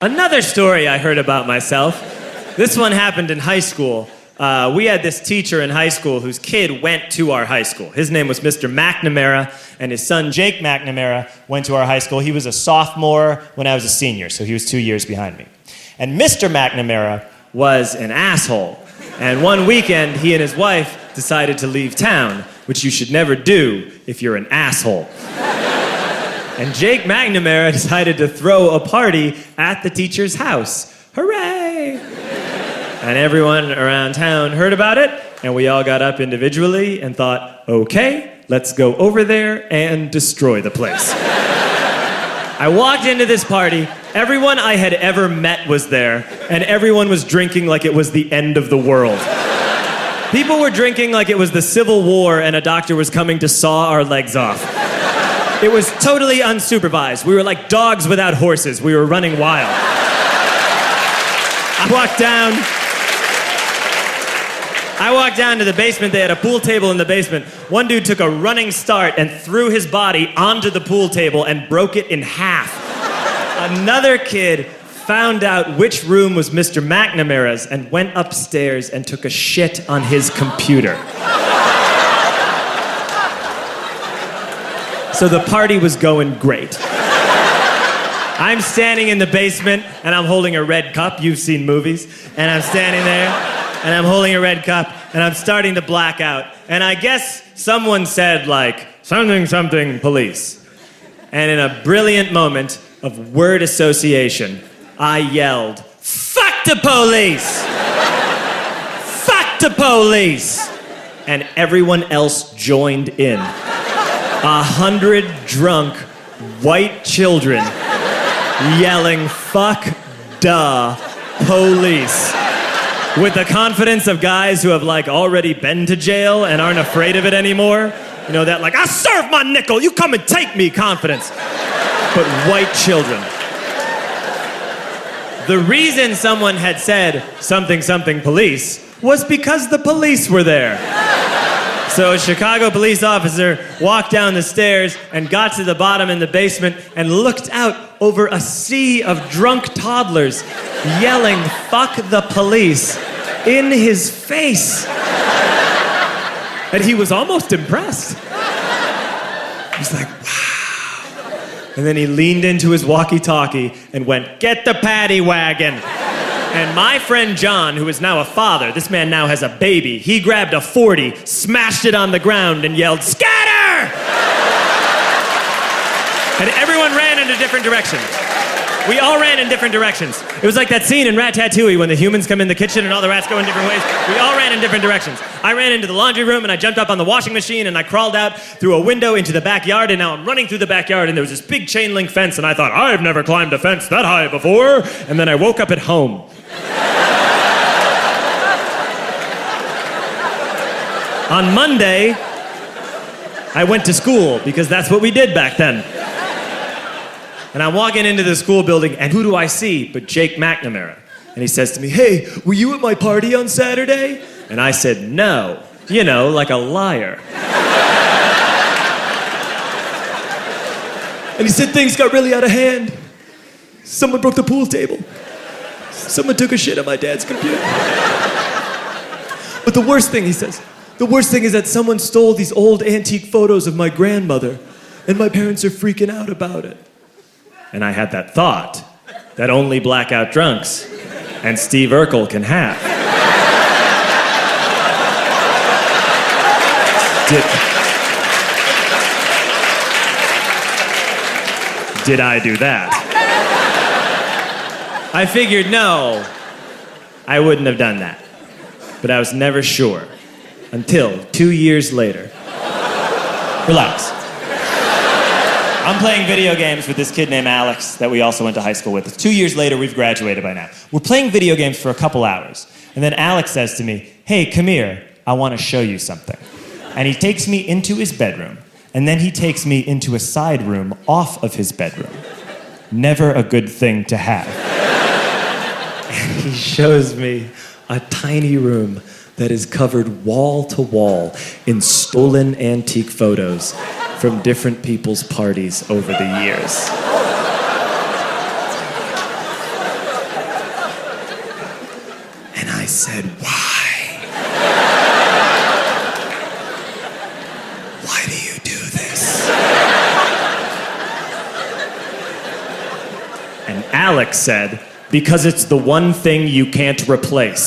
Another story I heard about myself. This one happened in high school. We had this teacher in high school whose kid went to our high school. His name was Mr. McNamara, and his son Jake McNamara went to our high school. He was a sophomore when I was a senior, so he was 2 years behind me. And Mr. McNamara was an asshole. And one weekend, he and his wife decided to leave town, which you should never do if you're an asshole. And Jake McNamara decided to throw a party at the teacher's house. Hooray! And everyone around town heard about it, and we all got up individually and thought, okay, let's go over there and destroy the place. I walked into this party, everyone I had ever met was there, and everyone was drinking like it was the end of the world. People were drinking like it was the Civil War and a doctor was coming to saw our legs off. It was totally unsupervised. We were like dogs without horses. We were running wild. I walked down to the basement. They had a pool table in the basement. One dude took a running start and threw his body onto the pool table and broke it in half. Another kid found out which room was Mr. McNamara's and went upstairs and took a shit on his computer. So the party was going great. I'm standing in the basement and I'm holding a red cup. You've seen movies. And I'm standing there and I'm holding a red cup and I'm starting to black out. And I guess someone said like, something, something, police. And in a brilliant moment of word association, I yelled, fuck the police! Fuck the police! And everyone else joined in. 100 drunk white children yelling, fuck the police. With the confidence of guys who have like already been to jail and aren't afraid of it anymore. You know, that like, I serve my nickel, you come and take me confidence. But white children. The reason someone had said something, something police was because the police were there. So a Chicago police officer walked down the stairs and got to the bottom in the basement and looked out over a sea of drunk toddlers yelling, fuck the police, in his face. And he was almost impressed. He was like, wow. And then he leaned into his walkie-talkie and went, get the paddy wagon. And my friend John, who is now a father, this man now has a baby, he grabbed a 40, smashed it on the ground, and yelled, scatter! And everyone ran in a different direction. We all ran in different directions. It was like that scene in Ratatouille when the humans come in the kitchen and all the rats go in different ways. We all ran in different directions. I ran into the laundry room and I jumped up on the washing machine and I crawled out through a window into the backyard, and now I'm running through the backyard and there was this big chain link fence and I thought, I've never climbed a fence that high before. And then I woke up at home. On Monday, I went to school because that's what we did back then. And I'm walking into the school building, and who do I see but Jake McNamara? And he says to me, hey, were you at my party on Saturday? And I said, no. You know, like a liar. And he said, things got really out of hand. Someone broke the pool table. Someone took a shit on my dad's computer. But the worst thing, he says, the worst thing is that someone stole these old antique photos of my grandmother, and my parents are freaking out about it. And I had that thought that only blackout drunks and Steve Urkel can have. Did I do that? I figured, no, I wouldn't have done that. But I was never sure until 2 years later. Relax. I'm playing video games with this kid named Alex that we also went to high school with. 2 years later, we've graduated by now. We're playing video games for a couple hours. And then Alex says to me, hey, come here, I want to show you something. And he takes me into his bedroom. And then he takes me into a side room off of his bedroom. Never a good thing to have. And he shows me a tiny room that is covered wall to wall in stolen antique photos from different people's parties over the years. said, why? Why do you do this? And Alex said, because it's the one thing you can't replace.